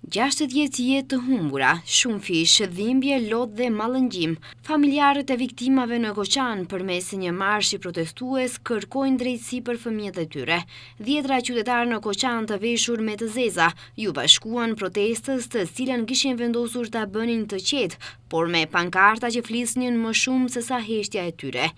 60 jetë të humbura, shumë fish, dhimbje, lot dhe mallëngjim. Familjarët e viktimave në Koçan përmes një marshi protestues kërkojnë drejtësi për fëmijët e tyre. Dhjetra qytetarë në Koçan të veshur me të zeza ju bashkuan protestës, të cilën kishin vendosur ta bënin të qetë, por me pankarta që flisnin më shumë se sa heshtja e tyre.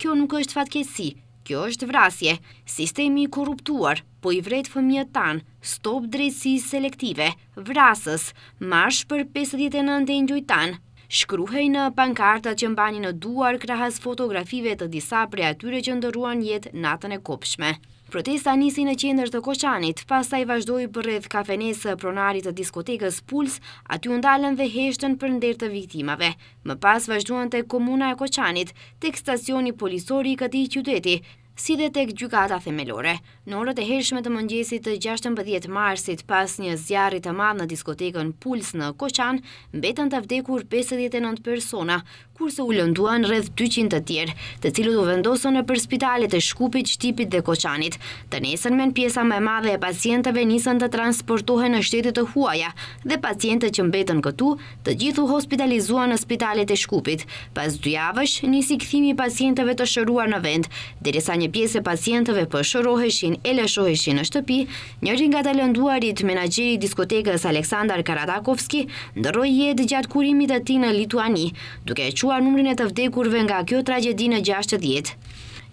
Kjo nuk është fatkeqësi. Kjo është vrasje. Sistemi i korruptuar, po i vret fëmijët tanë. Stop drejtësi selektive. Vrasës. Marsh për 59 engjëj tanë. Shkruhej në pankartat që mbani në duar krahas fotografive të disa prej atyre që ndërruan jetë natën e kopshme. Protesta nisi në qendër të Koçanit, pastaj vazhdoi përreth kafenesë pronarit të diskotekës Puls, aty u ndalën dhe heshtën për nder të viktimave. Më pas vazhduan tek komuna e Koçanit, tek stacioni policor i këtij qyteti, si dhe tek gjykata themelore. Në orët e hershme të mëngjesit të 16 marsit, pas një zjarri të madh në diskotekën Puls në Koçan, mbetën të vdekur 59 persona, kurse u lënduan rreth 200 të tjerë, të cilët u vendosën nëpër spitalet e Shkupit, Shtipit dhe Koçanit. Të nesërmen pjesa më e madhe e pacientëve nisën të transportohen në shtete të huaja dhe pacientët që mbetën këtu, të gjithë u hospitalizuan në spitalet e Shkupit. Pas 2 javësh nisi kthimi i pacientëve të shëruar në vend, derisa një pjesë e pacientëve po shëroheshin e lëshoheshin në shtëpi. Njëri nga të lënduarit, menaxheri i diskotekës Aleksandar Karatakovski, ndroi jetë gjatë kurimit të tij në Lituani, duke quar numrin e të vdekurve nga kjo tragjedi në 60.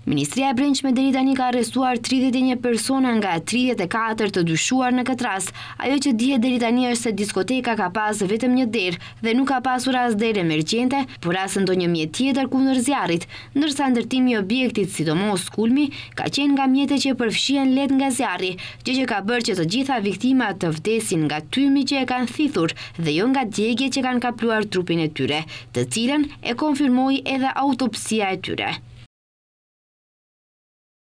Ministria e Brendshme deri tani ka arrestuar 31 persona nga 34 të dyshuar në këtë rast. Ajo që dihet deri tani është se diskoteka ka pas vetëm një derë dhe nuk ka pasur as derë emergjente, por as ndonjë mjet tjetër kundër zjarrit, ndërsa ndërtimi i objektit, sidomos kulmi, ka qenë nga mjetet që përfshihen lehtë nga zjarri, gjë që ka bërë që të gjitha viktimat të vdesin nga tymi që e kanë thithur dhe jo nga djegjet që kanë kapluar trupin e tyre, të cilën e konfirmoi edhe autopsia e tyre.